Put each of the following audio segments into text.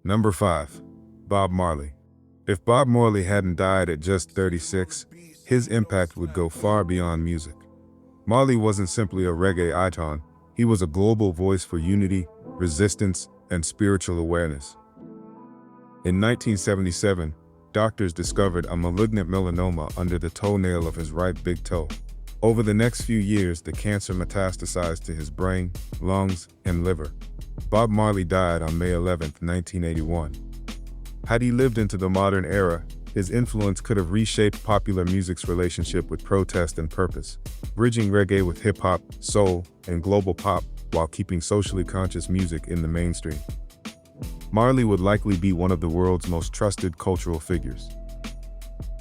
Number 5. Bob Marley. If Bob Marley hadn't died at just 36, his impact would go far beyond music. Marley wasn't simply a reggae icon, he was a global voice for unity, resistance, and spiritual awareness. In 1977, doctors discovered a malignant melanoma under the toenail of his right big toe. Over the next few years, the cancer metastasized to his brain, lungs, and liver. Bob Marley died on May 11, 1981. Had he lived into the modern era, his influence could have reshaped popular music's relationship with protest and purpose, bridging reggae with hip-hop, soul, and global pop while keeping socially conscious music in the mainstream. Marley would likely be one of the world's most trusted cultural figures.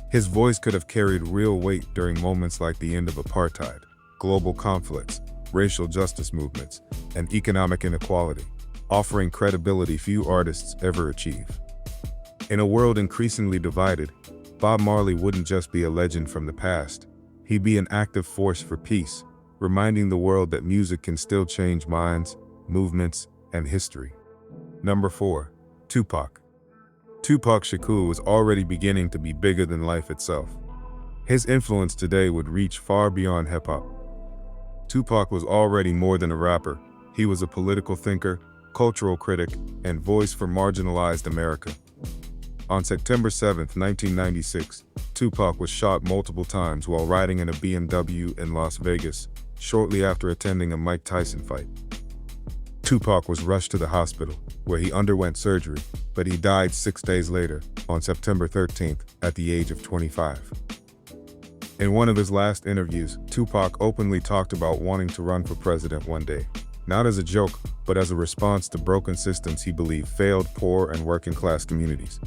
His voice could have carried real weight during moments like the end of apartheid, global conflicts, racial justice movements, and economic inequality, offering credibility few artists ever achieve. In a world increasingly divided, Bob Marley wouldn't just be a legend from the past, he'd be an active force for peace, reminding the world that music can still change minds, movements, and history. Number 4. Tupac. Tupac Shakur was already beginning to be bigger than life itself. His influence today would reach far beyond hip-hop. Tupac was already more than a rapper, he was a political thinker, cultural critic, and voice for marginalized America. On September 7, 1996, Tupac was shot multiple times while riding in a BMW in Las Vegas, shortly after attending a Mike Tyson fight. Tupac was rushed to the hospital, where he underwent surgery, but he died 6 days later, on September 13th, at the age of 25. In one of his last interviews, Tupac openly talked about wanting to run for president one day, not as a joke, but as a response to broken systems he believed failed poor and working-class communities.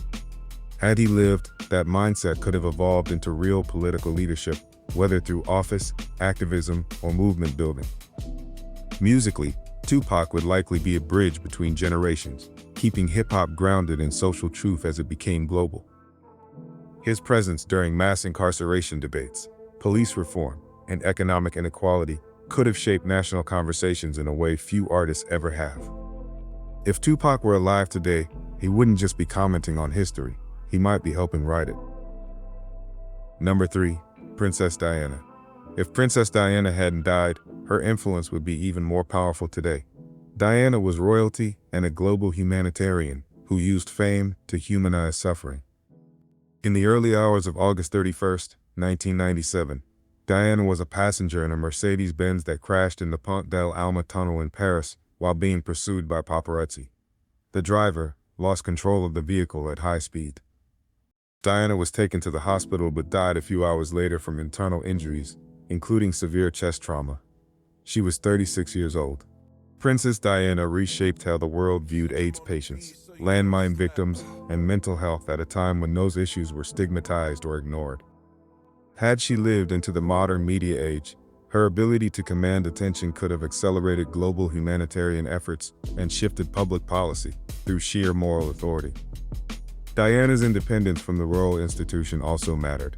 Had he lived, that mindset could have evolved into real political leadership, whether through office, activism, or movement building. Musically, Tupac would likely be a bridge between generations, keeping hip-hop grounded in social truth as it became global. His presence during mass incarceration debates, police reform, and economic inequality could have shaped national conversations in a way few artists ever have. If Tupac were alive today, he wouldn't just be commenting on history, he might be helping write it. Number 3. Princess Diana. If Princess Diana hadn't died, her influence would be even more powerful today. Diana was royalty and a global humanitarian who used fame to humanize suffering. In the early hours of August 31, 1997, Diana was a passenger in a Mercedes-Benz that crashed in the Pont del Alma tunnel in Paris while being pursued by paparazzi. The driver lost control of the vehicle at high speed. Diana was taken to the hospital but died a few hours later from internal injuries, including severe chest trauma. She was 36 years old. Princess Diana reshaped how the world viewed AIDS patients, landmine victims, and mental health at a time when those issues were stigmatized or ignored. Had she lived into the modern media age, her ability to command attention could have accelerated global humanitarian efforts and shifted public policy through sheer moral authority. Diana's independence from the royal institution also mattered.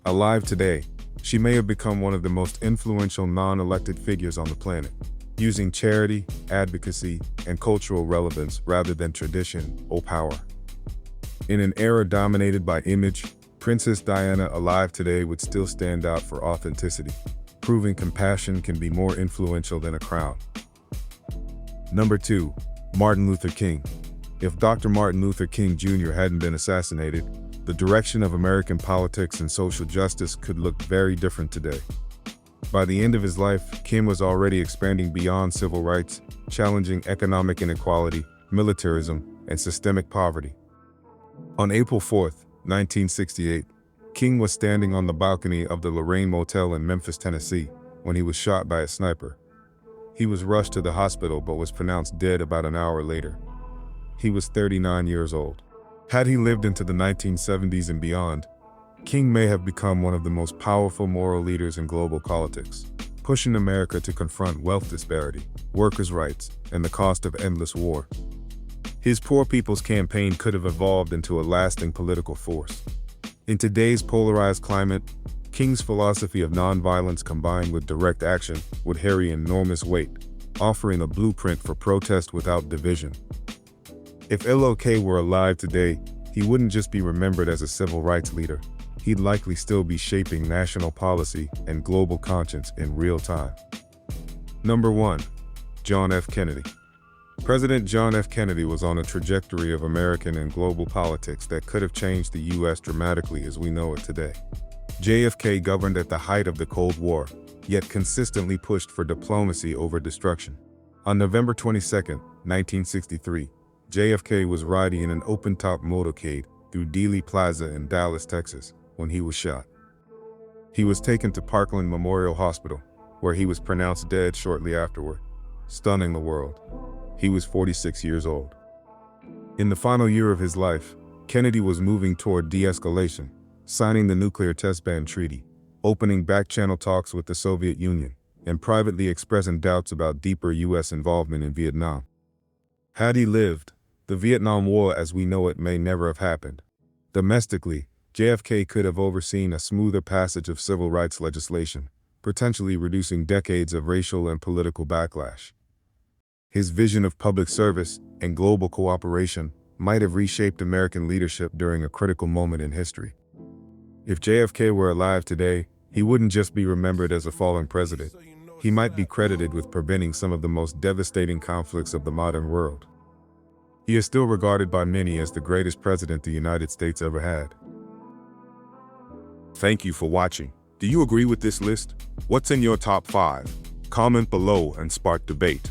Alive today, she may have become one of the most influential non-elected figures on the planet, using charity, advocacy, and cultural relevance rather than tradition or power. In an era dominated by image, Princess Diana alive today would still stand out for authenticity, proving compassion can be more influential than a crown. Number 2. Martin Luther King. If Dr. Martin Luther King Jr. hadn't been assassinated, the direction of American politics and social justice could look very different today. By the end of his life, King was already expanding beyond civil rights, challenging economic inequality, militarism, and systemic poverty. On April 4, 1968, King was standing on the balcony of the Lorraine Motel in Memphis, Tennessee, when he was shot by a sniper. He was rushed to the hospital but was pronounced dead about an hour later. He was 39 years old. Had he lived into the 1970s and beyond, King may have become one of the most powerful moral leaders in global politics, pushing America to confront wealth disparity, workers' rights, and the cost of endless war. His Poor People's Campaign could have evolved into a lasting political force. In today's polarized climate, King's philosophy of nonviolence combined with direct action would carry enormous weight, offering a blueprint for protest without division. If LOK were alive today, he wouldn't just be remembered as a civil rights leader. He'd likely still be shaping national policy and global conscience in real time. Number 1. John F. Kennedy. President John F. Kennedy was on a trajectory of American and global politics that could have changed the U.S. dramatically as we know it today. JFK governed at the height of the Cold War, yet consistently pushed for diplomacy over destruction. On November 22, 1963, JFK was riding in an open-top motorcade through Dealey Plaza in Dallas, Texas, when he was shot. He was taken to Parkland Memorial Hospital, where he was pronounced dead shortly afterward, stunning the world. He was 46 years old. In the final year of his life, Kennedy was moving toward de-escalation, signing the Nuclear Test Ban Treaty, opening back-channel talks with the Soviet Union, and privately expressing doubts about deeper U.S. involvement in Vietnam. Had he lived, the Vietnam War as we know it may never have happened. Domestically, JFK could have overseen a smoother passage of civil rights legislation, potentially reducing decades of racial and political backlash. His vision of public service and global cooperation might have reshaped American leadership during a critical moment in history. If JFK were alive today, he wouldn't just be remembered as a fallen president. He might be credited with preventing some of the most devastating conflicts of the modern world. He is still regarded by many as the greatest president the United States ever had. Thank you for watching. Do you agree with this list? What's in your top 5? Comment below and spark debate.